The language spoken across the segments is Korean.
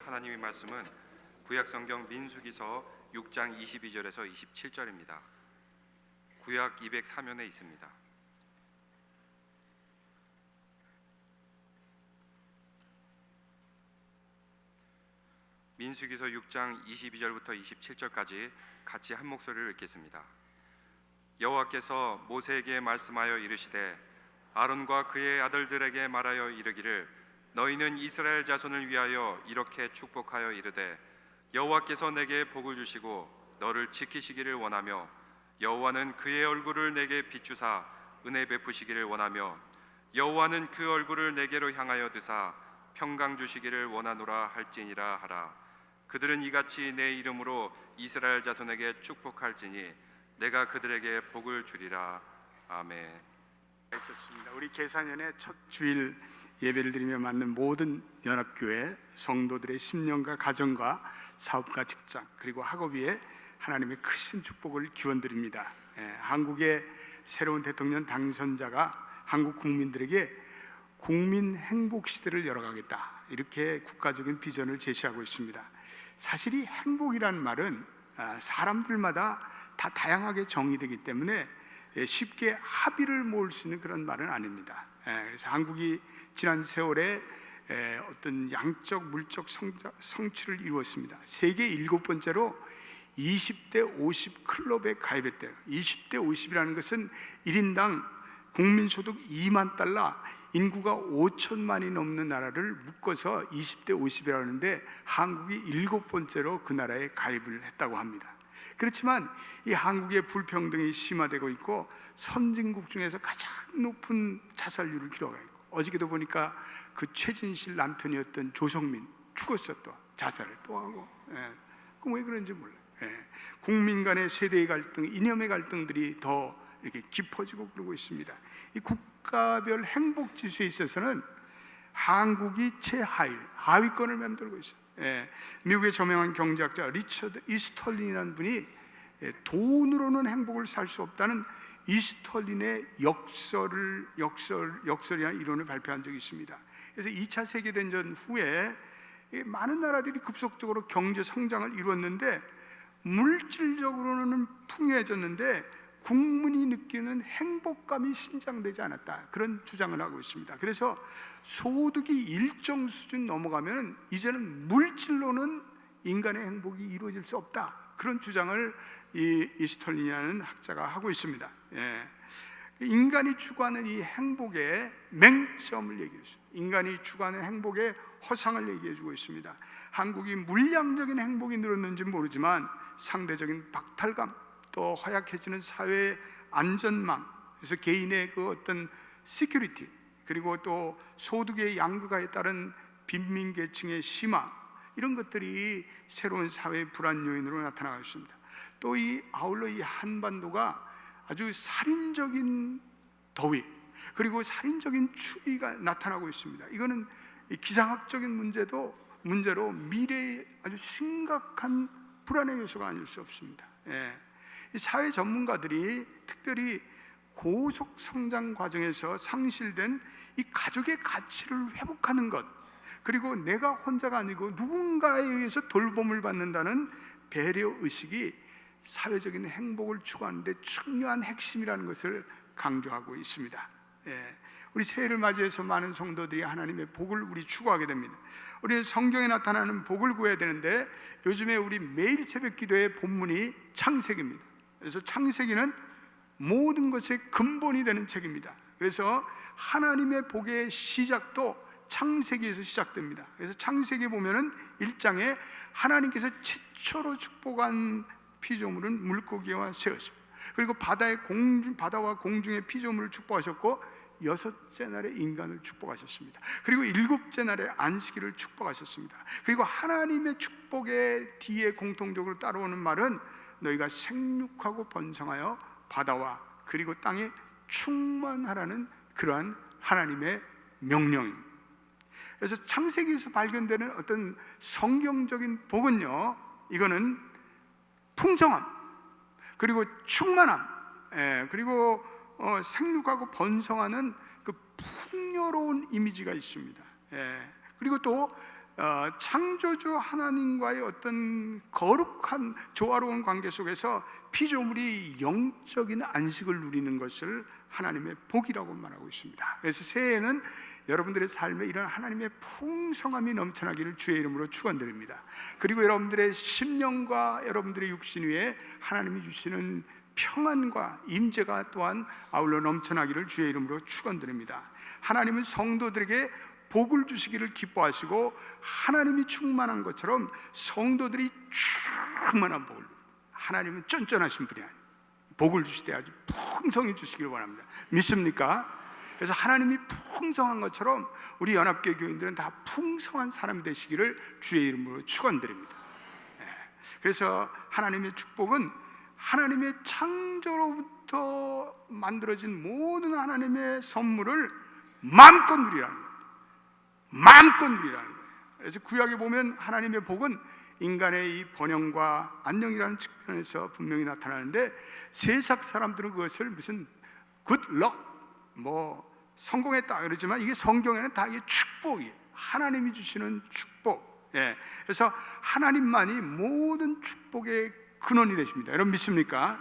하나님의 말씀은 구약성경 민수기서 6장 22절에서 27절입니다. 구약 204면에 있습니다. 민수기서 6장 22절부터 27절까지 같이 한 목소리를 읽겠습니다. 여호와께서 모세에게 말씀하여 이르시되 아론과 그의 아들들에게 말하여 이르기를 너희는 이스라엘 자손을 위하여 이렇게 축복하여 이르되 여호와께서 내게 복을 주시고 너를 지키시기를 원하며 여호와는 그의 얼굴을 내게 비추사 은혜 베푸시기를 원하며 여호와는 그 얼굴을 내게로 향하여 드사 평강 주시기를 원하노라 할지니라 하라. 그들은 이같이 내 이름으로 이스라엘 자손에게 축복할지니 내가 그들에게 복을 주리라. 아멘. 있었습니다. 우리 계산연의 첫 주일 예배를 드리며 맞는 모든 연합교회 성도들의 심령과 가정과 사업과 직장 그리고 학업 위에 하나님의 크신 축복을 기원드립니다. 한국의 새로운 대통령 당선자가 한국 국민들에게 국민 행복 시대를 열어가겠다 이렇게 국가적인 비전을 제시하고 있습니다. 사실 이 행복이라는 말은 사람들마다 다 다양하게 정의되기 때문에 쉽게 합의를 모을 수 있는 그런 말은 아닙니다. 그래서 한국이 지난 세월에 어떤 양적 물적 성취를 이루었습니다. 세계 7번째로 20대 50 클럽에 가입했대요. 20대 50이라는 것은 1인당 국민소득 2만 달러, 인구가 5천만이 넘는 나라를 묶어서 20대 50이라고 하는데 한국이 7번째로 그 나라에 가입을 했다고 합니다. 그렇지만 이 한국의 불평등이 심화되고 있고 선진국 중에서 가장 높은 자살률을 기록하고 있고 어저께도 보니까 그 최진실 남편이었던 조성민 죽었어. 또 자살을 또 하고 그럼 왜 그런지 몰라요. 국민 간의 세대의 갈등, 이념의 갈등들이 더 이렇게 깊어지고 그러고 있습니다. 이 국가별 행복 지수에 있어서는 한국이 하위권을 맴돌고 있어요. 미국의 저명한 경제학자 리처드 이스털린이라는 분이 돈으로는 행복을 살 수 없다는 이스털린의 역설이라는 이론을 발표한 적이 있습니다. 그래서 2차 세계대전 후에 많은 나라들이 급속적으로 경제 성장을 이루었는데 물질적으로는 풍요해졌는데 국민이 느끼는 행복감이 신장되지 않았다, 그런 주장을 하고 있습니다. 그래서 소득이 일정 수준 넘어가면 이제는 물질로는 인간의 행복이 이루어질 수 없다, 그런 주장을 이 이스톨린이라는 학자가 하고 있습니다. 인간이 추구하는 이 행복의 맹점을 얘기해 주죠. 인간이 추구하는 행복의 허상을 얘기해 주고 있습니다. 한국이 물량적인 행복이 늘었는지 모르지만 상대적인 박탈감, 또 허약해지는 사회의 안전망, 그래서 개인의 그 어떤 시큐리티, 그리고 또 소득의 양극화에 따른 빈민계층의 심화, 이런 것들이 새로운 사회의 불안 요인으로 나타나고 있습니다. 또 아울러 이 한반도가 아주 살인적인 더위, 그리고 살인적인 추위가 나타나고 있습니다. 이거는 기상학적인 문제로 미래에 아주 심각한 불안의 요소가 아닐 수 없습니다. 사회 전문가들이 특별히 고속 성장 과정에서 상실된 이 가족의 가치를 회복하는 것, 그리고 내가 혼자가 아니고 누군가에 의해서 돌봄을 받는다는 배려 의식이 사회적인 행복을 추구하는 데 중요한 핵심이라는 것을 강조하고 있습니다. 우리 새해를 맞이해서 많은 성도들이 하나님의 복을 우리 추구하게 됩니다. 우리는 성경에 나타나는 복을 구해야 되는데 요즘에 우리 매일 새벽 기도의 본문이 창세기입니다. 그래서 창세기는 모든 것의 근본이 되는 책입니다. 그래서 하나님의 복의 시작도 창세기에서 시작됩니다. 그래서 창세기에 보면은 1장에 하나님께서 최초로 축복한 피조물은 물고기와 새였습니다. 그리고 바다와 공중의 피조물을 축복하셨고 6째 날에 인간을 축복하셨습니다. 그리고 7째 날에 안식일을 축복하셨습니다. 그리고 하나님의 축복의 뒤에 공통적으로 따라오는 말은 너희가 생육하고 번성하여 바다와 그리고 땅에 충만하라는 그러한 하나님의 명령입니다. 그래서 창세기에서 발견되는 어떤 성경적인 복은요, 이거는 풍성함, 그리고 충만함, 그리고 생육하고 번성하는 그 풍요로운 이미지가 있습니다. 그리고 또 창조주 하나님과의 어떤 거룩한 조화로운 관계 속에서 피조물이 영적인 안식을 누리는 것을 하나님의 복이라고 말하고 있습니다. 그래서 새해에는 여러분들의 삶에 이런 하나님의 풍성함이 넘쳐나기를 주의 이름으로 축원드립니다. 그리고 여러분들의 심령과 여러분들의 육신 위에 하나님이 주시는 평안과 임재가 또한 아울러 넘쳐나기를 주의 이름으로 축원드립니다. 하나님은 성도들에게 복을 주시기를 기뻐하시고 하나님이 충만한 것처럼 성도들이 충만한 복을, 하나님은 쫀쫀하신 분이 아니에요. 복을 주실 때 아주 풍성히 주시기를 원합니다. 믿습니까? 그래서 하나님이 풍성한 것처럼 우리 연합교회 교인들은 다 풍성한 사람이 되시기를 주의 이름으로 축원드립니다. 그래서 하나님의 축복은 하나님의 창조로부터 만들어진 모든 하나님의 선물을 마음껏 누리라는 거예요. 마음껏 누리라는 거예요. 그래서 구약에 보면 하나님의 복은 인간의 이 번영과 안녕이라는 측면에서 분명히 나타나는데, 세상 사람들은 그것을 무슨 굿럭, 성공했다 그러지만 이게 성경에는 다 이게 축복이에요. 하나님이 주시는 축복. 그래서 하나님만이 모든 축복의 근원이 되십니다. 여러분 믿습니까?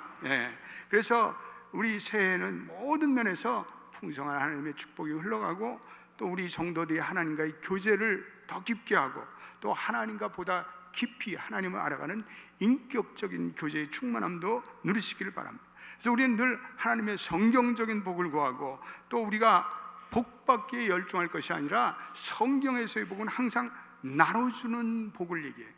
그래서 우리 새해에는 모든 면에서 풍성한 하나님의 축복이 흘러가고, 또 우리 성도들이 하나님과의 교제를 더 깊게 하고, 또 하나님과 보다 깊이 하나님을 알아가는 인격적인 교제의 충만함도 누리시기를 바랍니다. 그래서 우리는 늘 하나님의 성경적인 복을 구하고, 또 우리가 복받기에 열중할 것이 아니라 성경에서의 복은 항상 나눠주는 복을 얘기해요.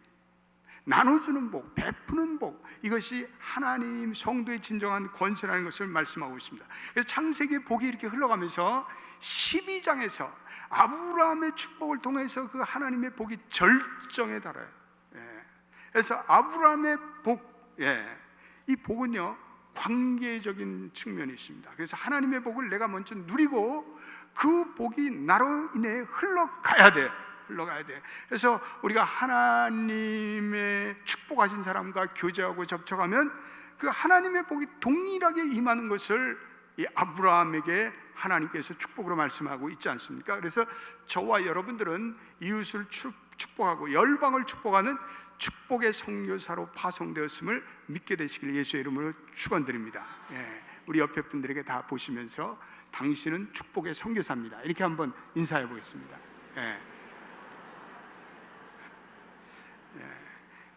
나눠주는 복, 베푸는 복, 이것이 하나님 성도의 진정한 권세라는 것을 말씀하고 있습니다. 그래서 창세기의 복이 이렇게 흘러가면서 12장에서 아브라함의 축복을 통해서 그 하나님의 복이 절정에 달아요. 그래서 아브라함의 복, 이 복은요 관계적인 측면이 있습니다. 그래서 하나님의 복을 내가 먼저 누리고 그 복이 나로 인해 흘러가야 돼. 그래서 우리가 하나님의 축복하신 사람과 교제하고 접촉하면 그 하나님의 복이 동일하게 임하는 것을 이 아브라함에게 하나님께서 축복으로 말씀하고 있지 않습니까? 그래서 저와 여러분들은 이웃을 축복하고 열방을 축복하는 축복의 선교사로 파송되었음을 믿게 되시길 예수의 이름으로 축원드립니다. 우리 옆에 분들에게 다 보시면서 당신은 축복의 선교사입니다, 이렇게 한번 인사해 보겠습니다.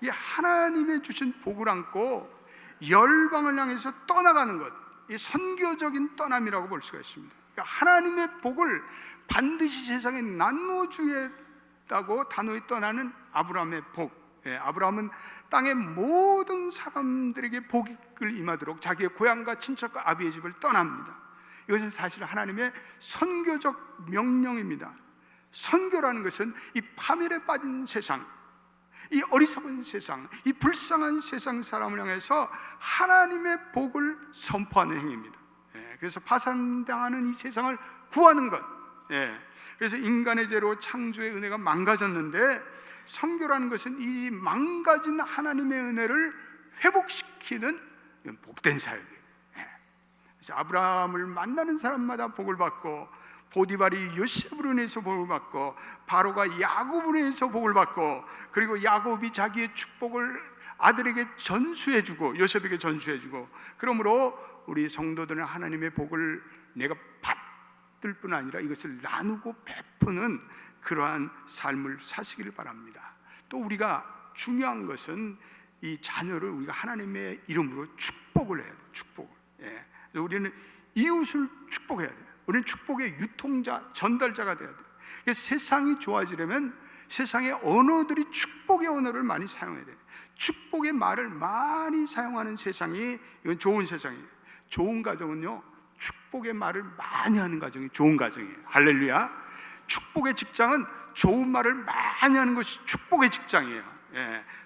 이 하나님의 주신 복을 안고 열방을 향해서 떠나가는 것, 이 선교적인 떠남이라고 볼 수가 있습니다. 그러니까 하나님의 복을 반드시 세상에 나눠주겠다고 단호히 떠나는 아브라함의 복. 아브라함은 땅의 모든 사람들에게 복을 임하도록 자기의 고향과 친척과 아비의 집을 떠납니다. 이것은 사실 하나님의 선교적 명령입니다. 선교라는 것은 이 파멸에 빠진 세상, 이 어리석은 세상, 이 불쌍한 세상 사람을 향해서 하나님의 복을 선포하는 행위입니다. 그래서 파산당하는 이 세상을 구하는 것. 그래서 인간의 죄로 창조의 은혜가 망가졌는데, 선교라는 것은 이 망가진 하나님의 은혜를 회복시키는 복된 사역이에요. 그래서 아브라함을 만나는 사람마다 복을 받고, 보디발이 요셉으로 인해서 복을 받고, 바로가 야곱으로 인해서 복을 받고, 그리고 야곱이 자기의 축복을 아들에게 전수해주고 요셉에게 전수해주고, 그러므로 우리 성도들은 하나님의 복을 내가 받을 뿐 아니라 이것을 나누고 베푸는 그러한 삶을 사시기를 바랍니다. 또 우리가 중요한 것은 이 자녀를 우리가 하나님의 이름으로 축복을 해야 돼요. 축복을. 우리는 이웃을 축복해야 돼요. 우리는 축복의 유통자, 전달자가 돼야 돼요. 세상이 좋아지려면 세상의 언어들이 축복의 언어를 많이 사용해야 돼요. 축복의 말을 많이 사용하는 세상이, 이건 좋은 세상이에요. 좋은 가정은요, 축복의 말을 많이 하는 가정이 좋은 가정이에요. 할렐루야. 축복의 직장은 좋은 말을 많이 하는 것이 축복의 직장이에요.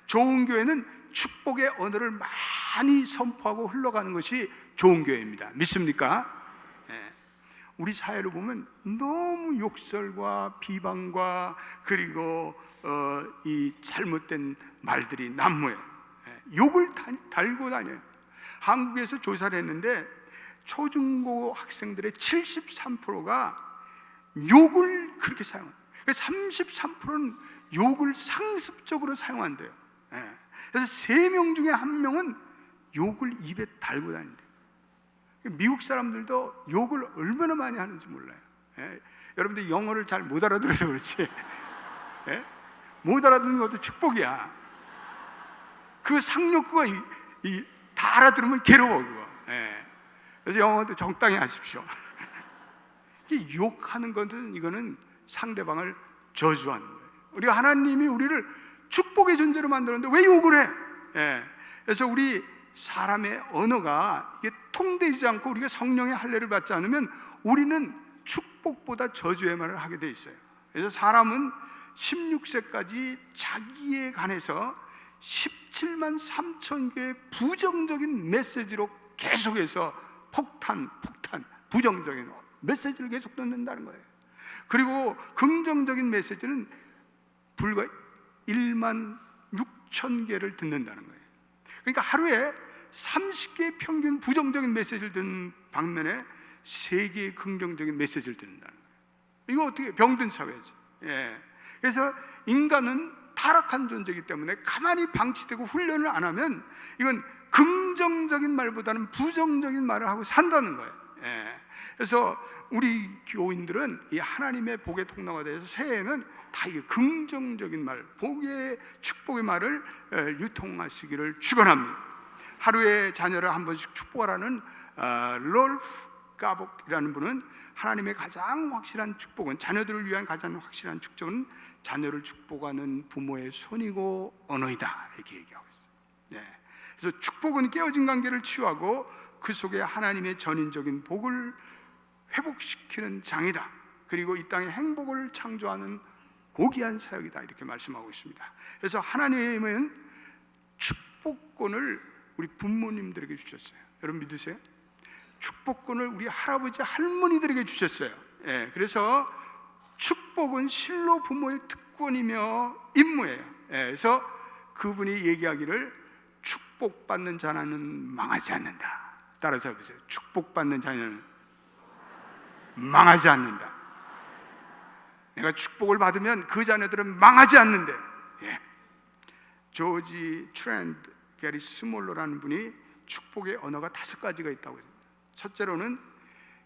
좋은 교회는 축복의 언어를 많이 선포하고 흘러가는 것이 좋은 교회입니다. 믿습니까? 우리 사회를 보면 너무 욕설과 비방과 그리고 이 잘못된 말들이 난무해요. 욕을 달고 다녀요. 한국에서 조사를 했는데 초중고 학생들의 73%가 욕을 그렇게 사용해요. 33%는 욕을 상습적으로 사용한대요. 예. 그래서 3명 중에 1명은 욕을 입에 달고 다닌대요. 미국 사람들도 욕을 얼마나 많이 하는지 몰라요. 예. 여러분들 영어를 잘 못 알아들어서 그렇지, 예? 못 알아듣는 것도 축복이야. 그 상욕구가 다 알아들으면 괴로워 그거. 예. 그래서 영어도 적당히 하십시오. 욕하는 것은 이거는 상대방을 저주하는 거예요. 우리가 하나님이 우리를 축복의 존재로 만들었는데 왜 욕을 해? 예. 그래서 우리 사람의 언어가 이게 통되지 않고 우리가 성령의 할례를 받지 않으면 우리는 축복보다 저주의 말을 하게 돼 있어요. 그래서 사람은 16세까지 자기에 관해서 17만 3천 개의 부정적인 메시지로 계속해서 폭탄 부정적인 메시지를 계속 듣는다는 거예요. 그리고 긍정적인 메시지는 불과 1만 6천 개를 듣는다는 거예요. 그러니까 하루에 30개의 평균 부정적인 메시지를 듣는 반면에 3개의 긍정적인 메시지를 듣는다는 거예요. 이거 어떻게 병든 사회지. 예. 그래서 인간은 타락한 존재이기 때문에 가만히 방치되고 훈련을 안 하면 이건 긍정적인 말보다는 부정적인 말을 하고 산다는 거예요. 예. 그래서 우리 교인들은 이 하나님의 복의 통로가 돼서 새해에는 다 이 긍정적인 말, 복의 축복의 말을 유통하시기를 축원합니다. 하루에 자녀를 한 번씩 축복하라는 롤프 가복이라는 분은 하나님의 가장 확실한 축복은, 자녀들을 위한 가장 확실한 축복은 자녀를 축복하는 부모의 손이고 언어이다, 이렇게 얘기하고 있어요. 네. 그래서 축복은 깨어진 관계를 치유하고 그 속에 하나님의 전인적인 복을 회복시키는 장이다. 그리고 이 땅에 행복을 창조하는 고귀한 사역이다, 이렇게 말씀하고 있습니다. 그래서 하나님은 축복권을 우리 부모님들에게 주셨어요. 여러분 믿으세요? 축복권을 우리 할아버지 할머니들에게 주셨어요. 예, 그래서 축복은 실로 부모의 특권이며 임무예요. 예, 그래서 그분이 얘기하기를 축복받는 자는 망하지 않는다. 따라서 해보세요. 축복받는 자는 망하지 않는다. 내가 축복을 받으면 그 자녀들은 망하지 않는데. 예. 조지 트렌드 게리 스몰러라는 분이 축복의 언어가 5가지가 있다고 했습니다. 첫째로는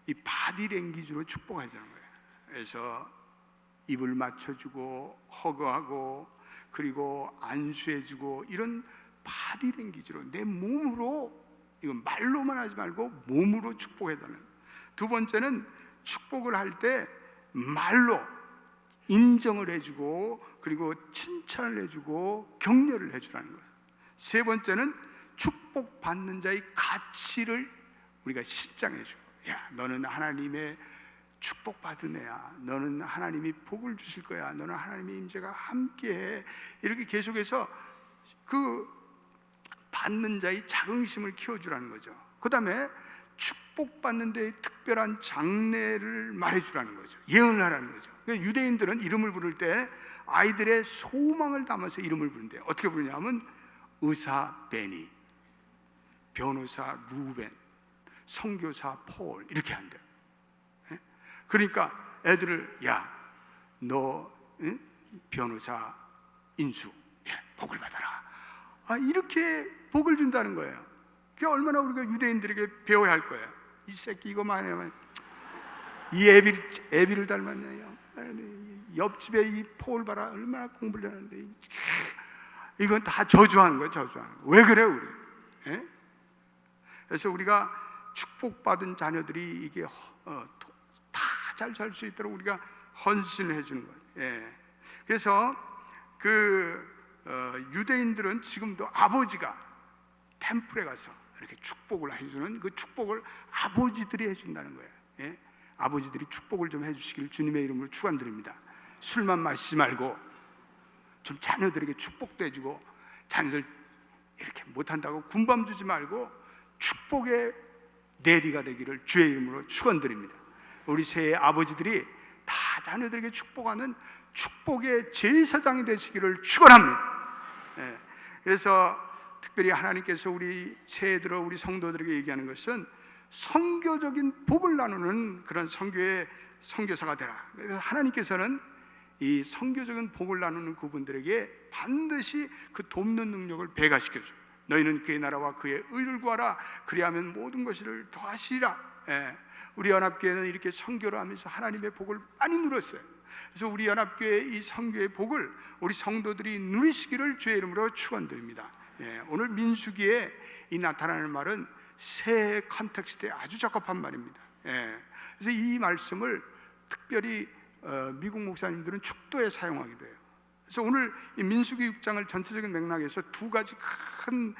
이 바디랭귀지로 축복하자는 거예요. 그래서 입을 맞춰주고 허그하고 그리고 안수해주고 이런 바디랭귀지로 내 몸으로, 이건 말로만 하지 말고 몸으로 축복해달라는 거예요. 두 번째는 축복을 할 때 말로 인정을 해주고 그리고 칭찬을 해주고 격려를 해주라는 거예요. 세 번째는 축복받는 자의 가치를 우리가 신장해줘. 야, 너는 하나님의 축복받은 애야. 너는 하나님이 복을 주실 거야. 너는 하나님의 임재가 함께해. 이렇게 계속해서 그 받는 자의 자긍심을 키워주라는 거죠. 그 다음에 축복받는 데의 특별한 장례를 말해주라는 거죠. 예언을 하라는 거죠. 그러니까 유대인들은 이름을 부를 때 아이들의 소망을 담아서 이름을 부른대요. 어떻게 부르냐면 의사 베니, 변호사 루벤, 선교사 폴, 이렇게 한대요. 그러니까 애들을, 야, 너 변호사 인수, 복을 받아라. 이렇게 복을 준다는 거예요. 그게 얼마나 우리가 유대인들에게 배워야 할 거예요. 이 새끼 이거 많이 하면 이 애비를 닮았네요. 옆집에 이 폴 봐라, 얼마나 공부를 하는데. 이건 다 저주하는 거예요. 저주하는 거예요. 왜 그래 우리? 예? 그래서 우리가 축복받은 자녀들이 이게 다 잘 살 수 있도록 우리가 헌신을 해주는 거예요. 예. 그래서 유대인들은 지금도 아버지가 템플에 가서 이렇게 축복을 해주는 그 축복을 아버지들이 해준다는 거예요. 예? 아버지들이 축복을 좀 해주시길 주님의 이름으로 축원드립니다. 술만 마시지 말고 좀 자녀들에게 축복도 해주고, 자녀들 이렇게 못한다고 군밤 주지 말고 축복의 내디가 되기를 주의 이름으로 축원드립니다. 우리 새해 아버지들이 다 자녀들에게 축복하는 축복의 제사장이 되시기를 축원합니다. 예. 그래서 특별히 하나님께서 우리 새해 들어 우리 성도들에게 얘기하는 것은 선교적인 복을 나누는 그런 선교의 선교사가 되라. 그래서 하나님께서는 이 선교적인 복을 나누는 그분들에게 반드시 그 돕는 능력을 배가시켜줘. 너희는 그의 나라와 그의 의를 구하라. 그리하면 모든 것을 더하시리라. 우리 연합교회는 이렇게 선교를 하면서 하나님의 복을 많이 누렸어요. 그래서 우리 연합교회의 이 선교의 복을 우리 성도들이 누리시기를 주의 이름으로 축원드립니다. 오늘 민수기에 이 나타나는 말은 새 컨텍스트에 아주 적합한 말입니다. 그래서 이 말씀을 특별히 미국 목사님들은 축도에 사용하기도 해요. 그래서 오늘 이 민수기 6장을 전체적인 맥락에서 두 가지 큰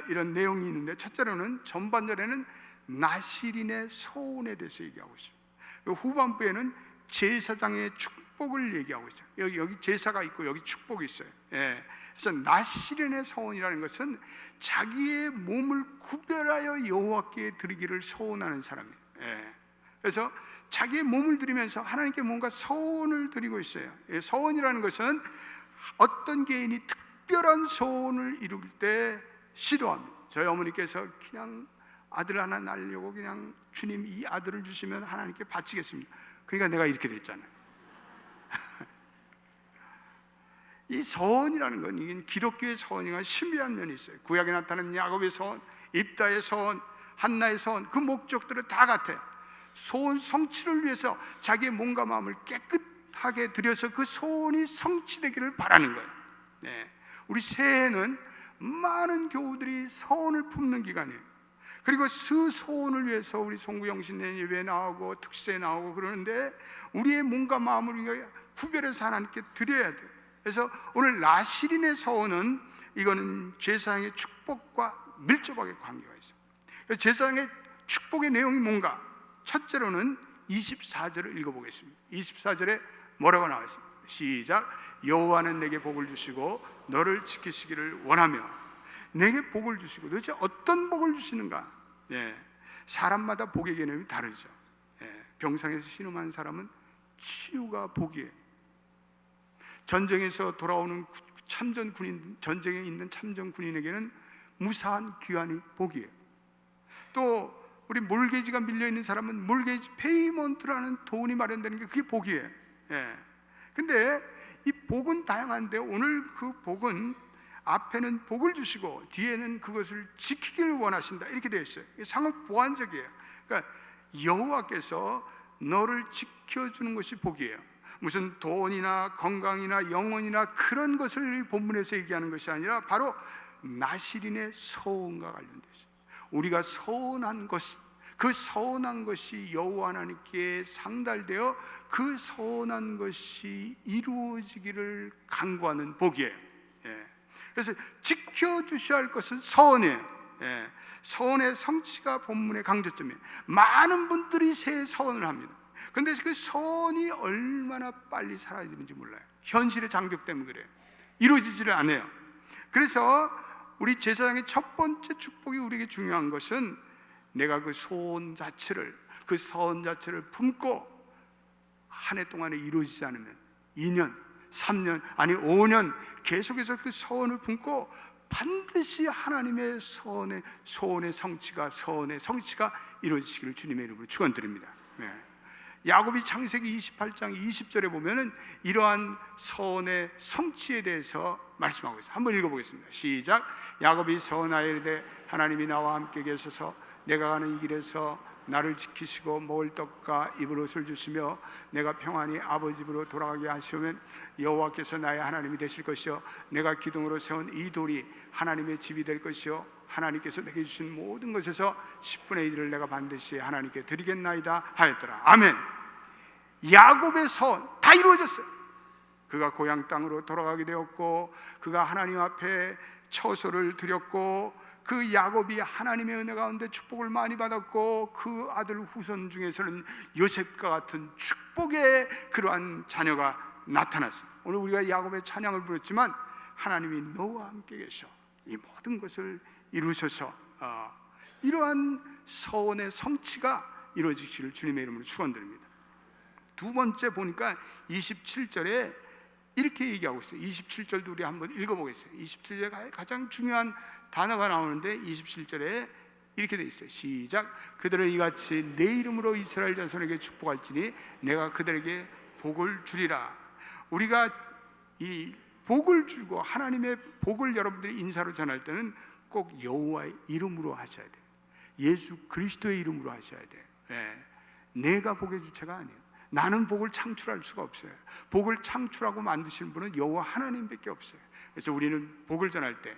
이런 내용이 있는데, 첫째로는 전반절에는 나실인의 소원에 대해서 얘기하고 있어요. 후반부에는 제사장의 축복을 얘기하고 있어요. 여기 제사가 있고 여기 축복이 있어요. 그래서 나실인의 소원이라는 것은 자기의 몸을 구별하여 여호와께 드리기를 소원하는 사람이에요. 그래서 자기의 몸을 드리면서 하나님께 뭔가 소원을 드리고 있어요. 소원이라는 것은 어떤 개인이 특별한 소원을 이룰 때 시도합니다. 저희 어머니께서 그냥 아들 하나 낳으려고 그냥 주님 이 아들을 주시면 하나님께 바치겠습니다. 그러니까 내가 이렇게 됐잖아요. 이 소원이라는 건 이게 기독교의 소원이가 신비한 면이 있어요. 구약에 나타나는 야곱의 소원, 입다의 소원, 한나의 소원, 그 목적들은 다 같아요. 소원 성취를 위해서 자기의 몸과 마음을 깨끗하게 드려서 그 소원이 성취되기를 바라는 거예요. 우리 새해는 많은 교우들이 소원을 품는 기간이에요. 그리고 그 소원을 위해서 우리 송구영신의 예배에 나오고 특세에 나오고 그러는데 우리의 몸과 마음을 우리가 구별해서 하나님께 드려야 돼요. 그래서 오늘 나실인의 소원은 이거는 제사장의 축복과 밀접하게 관계가 있어요. 그래서 제사장의 축복의 내용이 뭔가? 첫째로는 24절을 읽어보겠습니다. 24절에 뭐라고 나와 있습니다. 시작. 여호와는 내게 복을 주시고 너를 지키시기를 원하며. 내게 복을 주시고 도대체 어떤 복을 주시는가? 사람마다 복의 개념이 다르죠. 병상에서 신음한 사람은 치유가 복이에요. 전쟁에서 돌아오는 참전 군인, 전쟁에 있는 참전 군인에게는 무사한 귀환이 복이에요. 또 우리 몰개지가 밀려 있는 사람은 몰개지 페이먼트라는 돈이 마련되는 게 그게 복이에요. 근데 이 복은 다양한데 오늘 그 복은 앞에는 복을 주시고 뒤에는 그것을 지키기를 원하신다 이렇게 되어 있어요. 상호 보완적이에요. 그러니까 여호와께서 너를 지켜주는 것이 복이에요. 무슨 돈이나 건강이나 영혼이나 그런 것을 본문에서 얘기하는 것이 아니라 바로 나실인의 소원과 관련되어 있어요. 우리가 소원한 것, 그 소원한 것이 여호와 하나님께 상달되어 그 소원한 것이 이루어지기를 간구하는 복이에요. 그래서 지켜주셔야 할 것은 소원이에요. 소원의 성취가 본문의 강조점이에요. 많은 분들이 새 소원을 합니다. 그런데 그 소원이 얼마나 빨리 사라지는지 몰라요. 현실의 장벽 때문에 그래요. 이루어지지를 않아요. 그래서 우리 제사장의 첫 번째 축복이 우리에게 중요한 것은 내가 그 소원 자체를 품고 한 해 동안에 이루어지지 않으면 2년, 3년, 아니 5년 계속해서 그 소원을 품고 반드시 하나님의 소원의 성취가 이루어지시기를 주님의 이름으로 축원드립니다. 야곱이 창세기 28장 20절에 보면은 이러한 소원의 성취에 대해서 말씀하고 있어요. 한번 읽어보겠습니다. 시작. 야곱이 소원하여 이르되 하나님이 나와 함께 계셔서 내가 가는 이 길에서 나를 지키시고 먹을 떡과 입을 옷을 주시며 내가 평안히 아버지 집으로 돌아가게 하시면 여호와께서 나의 하나님이 되실 것이요 내가 기둥으로 세운 이 돌이 하나님의 집이 될 것이요 하나님께서 내게 주신 모든 것에서 10분의 1을 내가 반드시 하나님께 드리겠나이다 하였더라. 아멘. 야곱의 소원 다 이루어졌어요. 그가 고향 땅으로 돌아가게 되었고 그가 하나님 앞에 처소를 드렸고 그 야곱이 하나님의 은혜 가운데 축복을 많이 받았고 그 아들 후손 중에서는 요셉과 같은 축복의 그러한 자녀가 나타났어요. 오늘 우리가 야곱의 찬양을 부르지만 하나님이 너와 함께 계셔 이 모든 것을 이루셔서 이러한 소원의 성취가 이루어지기를 주님의 이름으로 축원드립니다. 두 번째 보니까 27절에 이렇게 얘기하고 있어요. 27절도 우리 한번 읽어보겠어요. 27절에 가장 중요한 단어가 나오는데 27절에 이렇게 돼 있어요. 시작. 그들을 이같이 내 이름으로 이스라엘 자손에게 축복할지니 내가 그들에게 복을 주리라. 우리가 이 복을 주고 하나님의 복을 여러분들이 인사로 전할 때는 꼭 여호와의 이름으로 하셔야 돼요. 예수 그리스도의 이름으로 하셔야 돼요. 내가 복의 주체가 아니에요. 나는 복을 창출할 수가 없어요. 복을 창출하고 만드시는 분은 여호와 하나님밖에 없어요. 그래서 우리는 복을 전할 때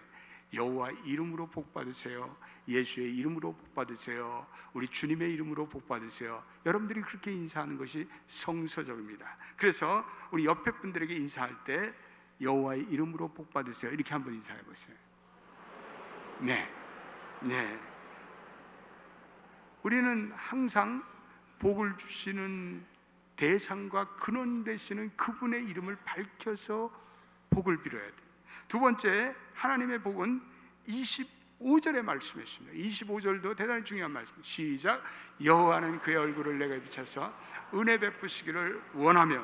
여호와 이름으로 복 받으세요. 예수의 이름으로 복 받으세요. 우리 주님의 이름으로 복 받으세요. 여러분들이 그렇게 인사하는 것이 성서적입니다. 그래서 우리 옆에 분들에게 인사할 때 여호와의 이름으로 복 받으세요. 이렇게 한번 인사해 보세요. 네. 우리는 항상 복을 주시는 대상과 근원 되시는 그분의 이름을 밝혀서 복을 빌어야 돼요. 두 번째, 하나님의 복은 25절의 말씀이었습니다. 25절도 대단히 중요한 말씀입니다. 시작. 여호와는 그의 얼굴을 내게 비춰서 은혜 베푸시기를 원하며.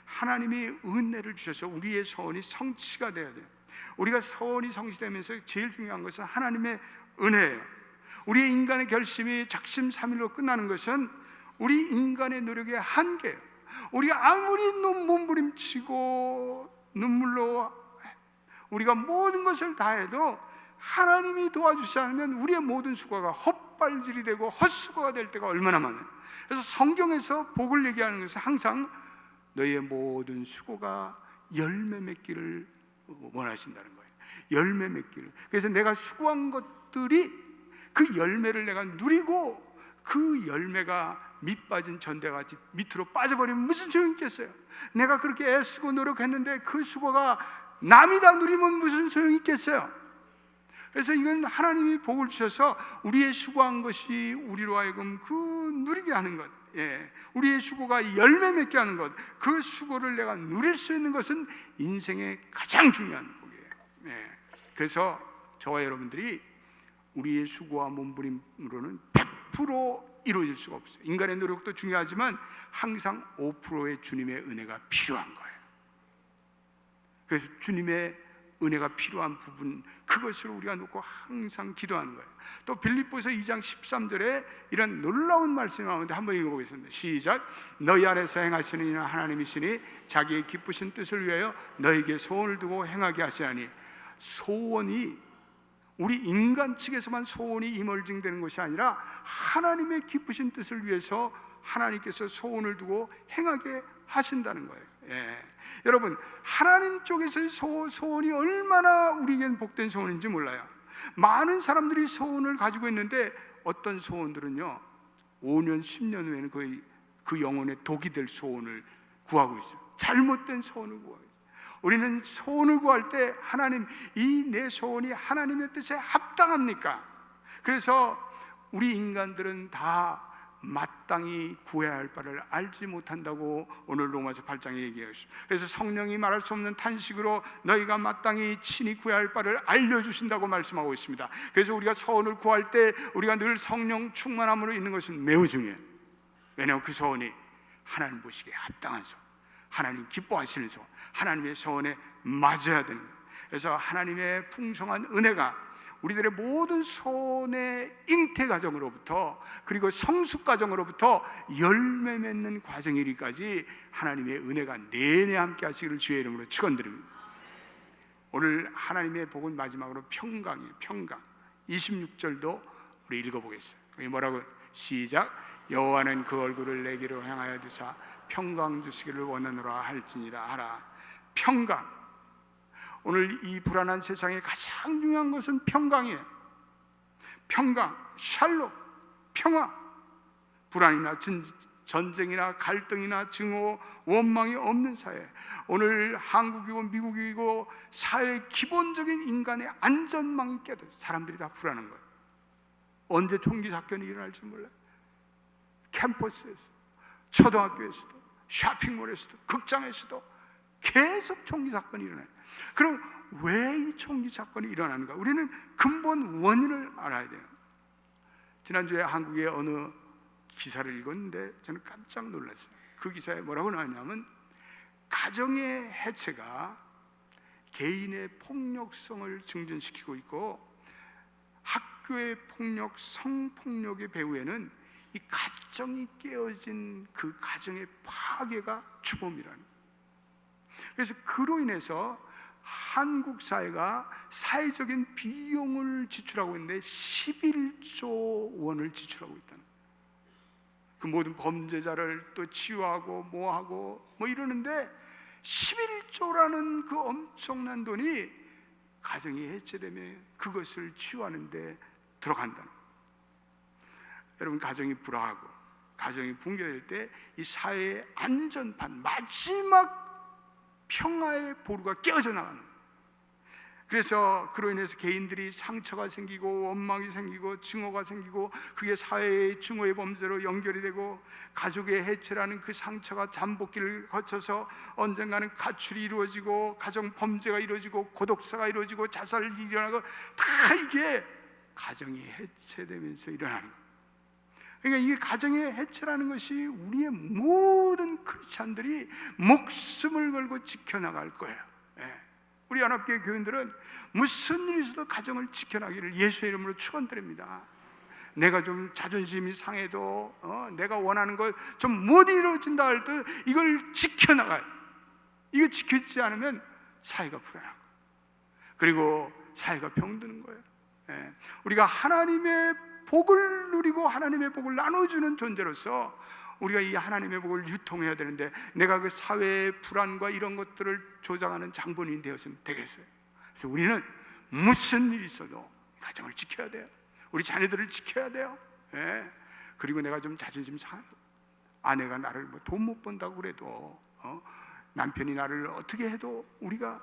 하나님이 은혜를 주셔서 우리의 소원이 성취가 되어야 돼요. 우리가 소원이 성취되면서 제일 중요한 것은 하나님의 은혜예요. 우리의 인간의 결심이 작심삼일로 끝나는 것은 우리 인간의 노력의 한계예요. 우리가 아무리 몸부림치고 눈물로 우리가 모든 것을 다해도 하나님이 도와주지 않으면 우리의 모든 수고가 헛발질이 되고 헛수고가 될 때가 얼마나 많아요. 그래서 성경에서 복을 얘기하는 것은 항상 너희의 모든 수고가 열매 맺기를 원하신다는 거예요. 열매 맺기를. 그래서 내가 수고한 것들이 그 열매를 내가 누리고 그 열매가 밑 빠진 전대같이 밑으로 빠져버리면 무슨 소용이 있겠어요? 내가 그렇게 애쓰고 노력했는데 그 수고가 남이 다 누리면 무슨 소용이 있겠어요? 그래서 이건 하나님이 복을 주셔서 우리의 수고한 것이 우리로 하여금 그 누리게 하는 것, 우리의 수고가 열매 맺게 하는 것, 그 수고를 내가 누릴 수 있는 것은 인생의 가장 중요한 복이에요. 그래서 저와 여러분들이 우리의 수고와 몸부림으로는 100% 이루어질 수가 없어요. 인간의 노력도 중요하지만 항상 5%의 주님의 은혜가 필요한 거예요. 그래서 주님의 은혜가 필요한 부분, 그것을 우리가 놓고 항상 기도하는 거예요. 또 빌립보서 2장 13절에 이런 놀라운 말씀이 나오는데 한번 읽어보겠습니다. 시작. 너희 안에서 행하시는 이는 하나님이시니 자기의 기쁘신 뜻을 위하여 너에게 소원을 두고 행하게 하시나니. 소원이 우리 인간 측에서만 소원이 임얼징되는 것이 아니라 하나님의 기쁘신 뜻을 위해서 하나님께서 소원을 두고 행하게 하신다는 거예요. 여러분, 하나님 쪽에서의 소원이 얼마나 우리에겐 복된 소원인지 몰라요. 많은 사람들이 소원을 가지고 있는데 어떤 소원들은요 5년 10년 후에는 거의 그 영혼의 독이 될 소원을 구하고 있어요. 잘못된 소원을 구하고 있어요. 우리는 소원을 구할 때 하나님, 이 내 소원이 하나님의 뜻에 합당합니까? 그래서 우리 인간들은 다 마땅히 구해야 할 바를 알지 못한다고 오늘 로마서 8장에 얘기하셨습니다. 그래서 성령이 말할 수 없는 탄식으로 너희가 마땅히 친히 구해야 할 바를 알려주신다고 말씀하고 있습니다. 그래서 우리가 소원을 구할 때 우리가 늘 성령 충만함으로 있는 것은 매우 중요해요. 왜냐하면 그 소원이 하나님 보시기에 합당한 소원, 하나님 기뻐하시는 소원, 하나님의 소원에 맞아야 되는 거예요. 그래서 하나님의 풍성한 은혜가 우리들의 모든 소원의 잉태 과정으로부터 그리고 성숙 과정으로부터 열매 맺는 과정이기까지 하나님의 은혜가 내내 함께 하시기를 주의 이름으로 축원드립니다. 오늘 하나님의 복은 마지막으로 평강이에요. 평강. 26절도 우리 읽어보겠어요. 여기 뭐라고? 시작. 여호와는 그 얼굴을 내게로 향하여 두사 평강 주시기를 원하노라 할지니라 하라. 평강. 오늘 이 불안한 세상에 가장 중요한 것은 평강이에요. 평강, 샬롬, 평화. 불안이나 전쟁이나 갈등이나 증오, 원망이 없는 사회. 오늘 한국이고 미국이고 사회의 기본적인 인간의 안전망이 깨져 사람들이 다 불안한 거예요. 언제 총기 사건이 일어날지 몰라요. 캠퍼스에서, 초등학교에서도, 쇼핑몰에서도, 극장에서도 계속 총기 사건이 일어나요. 그럼 왜 이 총기 사건이 일어나는가? 우리는 근본 원인을 알아야 돼요. 지난주에 한국의 어느 기사를 읽었는데 저는 깜짝 놀랐어요. 그 기사에 뭐라고 나왔냐면 가정의 해체가 개인의 폭력성을 증진시키고 있고 학교의 폭력, 성폭력의 배후에는 이 가정이 깨어진 그 가정의 파괴가 주범이라는 거예요. 그래서 그로 인해서 한국 사회가 사회적인 비용을 지출하고 있는데 11조 원을 지출하고 있다는 거예요. 그 모든 범죄자를 또 치유하고 뭐하고 뭐 이러는데 11조라는 그 엄청난 돈이 가정이 해체되면 그것을 치유하는 데 들어간다는 거예요. 여러분, 가정이 불화하고 가정이 붕괴될 때 이 사회의 안전판, 마지막 평화의 보루가 깨어져 나가는 거예요. 그래서 그로 인해서 개인들이 상처가 생기고 원망이 생기고 증오가 생기고 그게 사회의 증오의 범죄로 연결이 되고 가족의 해체라는 그 상처가 잠복기를 거쳐서 언젠가는 가출이 이루어지고 가정 범죄가 이루어지고 고독사가 이루어지고 자살이 일어나고 다 이게 가정이 해체되면서 일어나는 거예요. 그러니까 이게 가정의 해체라는 것이 우리의 모든 크리스찬들이 목숨을 걸고 지켜나갈 거예요. 우리 연합교회 교인들은 무슨 일이 있어도 가정을 지켜나기를 예수의 이름으로 축원드립니다. 내가 좀 자존심이 상해도 내가 원하는 것 좀 못 이루어진다 할 때 이걸 지켜나가요. 이거 지켜지지 않으면 사회가 불안하고 그리고 사회가 병드는 거예요. 우리가 하나님의 복을 누리고 하나님의 복을 나눠주는 존재로서 우리가 이 하나님의 복을 유통해야 되는데 내가 그 사회의 불안과 이런 것들을 조장하는 장본인이 되었으면 되겠어요. 그래서 우리는 무슨 일이 있어도 가정을 지켜야 돼요. 우리 자녀들을 지켜야 돼요. 그리고 내가 좀 자존심 상해요. 아내가 나를 뭐 돈 못 번다고 그래도 남편이 나를 어떻게 해도 우리가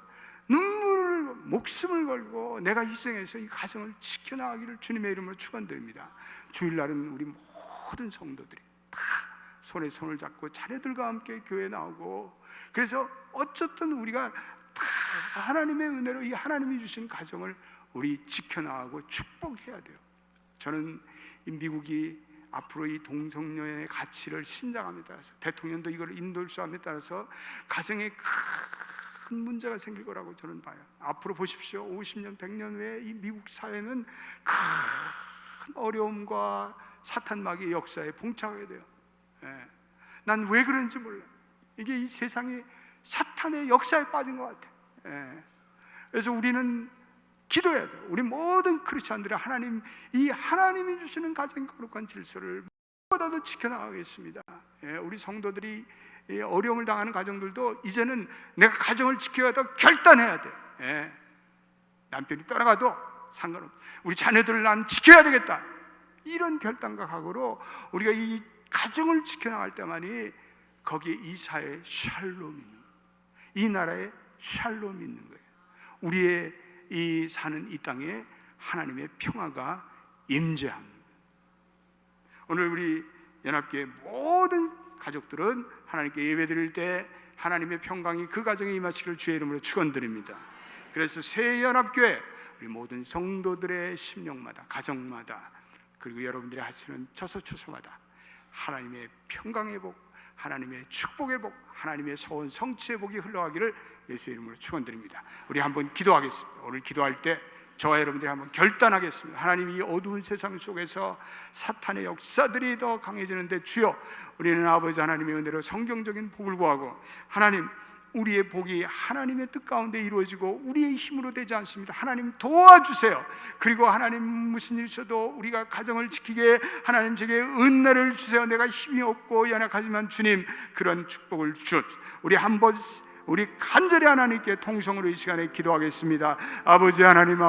눈물을 목숨을 걸고 내가 희생해서 이 가정을 지켜나가기를 주님의 이름으로 축원드립니다. 주일날은 우리 모든 성도들이 다 손에 손을 잡고 자녀들과 함께 교회에 나오고 그래서 어쨌든 우리가 다 하나님의 은혜로 이 하나님이 주신 가정을 우리 지켜나가고 축복해야 돼요. 저는 이 미국이 앞으로 이 동성연의 가치를 신장함에 따라서 대통령도 이걸 인도수함에 따라서 가정에 큰 문제가 생길 거라고 저는 봐요. 앞으로 보십시오. 50년, 100년 후에 이 미국 사회는 큰 어려움과 사탄마귀의 역사에 봉착하게 돼요. 난 왜 그런지 몰라요. 이게 이 세상이 사탄의 역사에 빠진 것 같아요. 그래서 우리는 기도해야 돼요. 우리 모든 크리스찬들이 이 하나님이 주시는 가장 거룩한 질서를 무엇보다도 지켜나가겠습니다. 우리 성도들이 어려움을 당하는 가정들도 이제는 내가 가정을 지켜야 돼 결단해야 돼. 남편이 떠나가도 상관없어. 우리 자녀들을 난 지켜야 되겠다. 이런 결단과 각오로 우리가 이 가정을 지켜나갈 때만이 거기에 이 사회에 샬롬이 있는 거예요. 이 나라에 샬롬이 있는 거예요. 우리의 이 사는 이 땅에 하나님의 평화가 임재합니다. 오늘 우리 연합교회 모든 가족들은 하나님께 예배드릴 때 하나님의 평강이 그 가정에 임하시기를 주의 이름으로 축원드립니다. 그래서 새 연합교회 우리 모든 성도들의 심령마다 가정마다 그리고 여러분들이 하시는 처소처소마다 하나님의 평강의 복, 하나님의 축복의 복, 하나님의 소원 성취의 복이 흘러가기를 예수의 이름으로 축원드립니다. 우리 한번 기도하겠습니다. 오늘 기도할 때 저와 여러분들이 한번 결단하겠습니다. 하나님, 이 어두운 세상 속에서 사탄의 역사들이 더 강해지는데 주여, 우리는 아버지 하나님의 은혜로 성경적인 복을 구하고 하나님, 우리의 복이 하나님의 뜻 가운데 이루어지고 우리의 힘으로 되지 않습니다. 하나님 도와주세요. 그리고 하나님, 무슨 일 있어도 우리가 가정을 지키게 하나님 제게 은혜를 주세요. 내가 힘이 없고 연약하지만 주님 그런 축복을 주옵소서. 우리 간절히 하나님께 통성으로 이 시간에 기도하겠습니다. 아버지 하나님,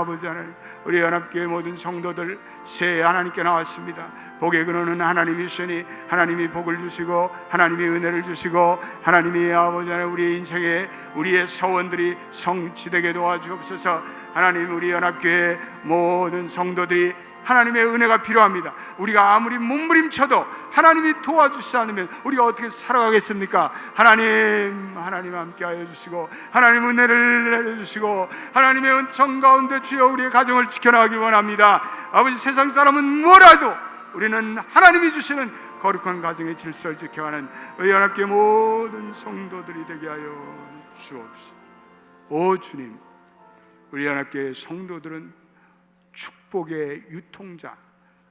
우리 연합교회 모든 성도들 새 하나님께 나왔습니다. 복의 근원은 하나님이시니 하나님이 복을 주시고 하나님이 은혜를 주시고 하나님이 아버지 하나님 우리의 인생에 우리의 소원들이 성취되게 도와주옵소서. 하나님, 우리 연합교회 모든 성도들이 하나님의 은혜가 필요합니다. 우리가 아무리 몸부림쳐도 하나님이 도와주시지 않으면 우리가 어떻게 살아가겠습니까? 하나님 함께하여 주시고 하나님 은혜를 내려주시고 하나님의 은총 가운데 주여 우리의 가정을 지켜나가길 원합니다. 아버지, 세상 사람은 뭐라도 우리는 하나님이 주시는 거룩한 가정의 질서를 지켜가는 우리 연합교회 모든 성도들이 되게 하여 주옵소서. 오 주님, 우리 연합교회 성도들은 축복의 유통자,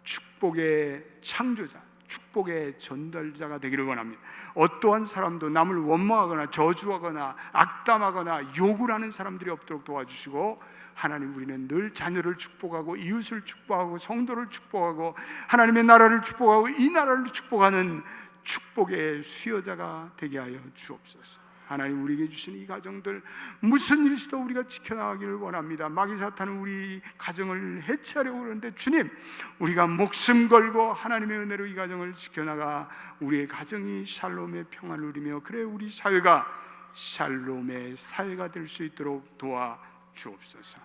축복의 창조자, 축복의 전달자가 되기를 원합니다. 어떠한 사람도 남을 원망하거나 저주하거나 악담하거나 욕을 하는 사람들이 없도록 도와주시고, 하나님, 우리는 늘 자녀를 축복하고 이웃을 축복하고 성도를 축복하고 하나님의 나라를 축복하고 이 나라를 축복하는 축복의 수여자가 되게 하여 주옵소서. 하나님, 우리에게 주신 이 가정들 무슨 일 있어도 우리가 지켜나가기를 원합니다. 마귀 사탄은 우리 가정을 해체하려고 그러는데, 주님, 우리가 목숨 걸고 하나님의 은혜로 이 가정을 지켜나가 우리의 가정이 샬롬의 평안을 누리며, 그래 우리 사회가 샬롬의 사회가 될 수 있도록 도와 주옵소서.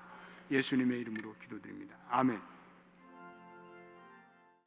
예수님의 이름으로 기도드립니다. 아멘.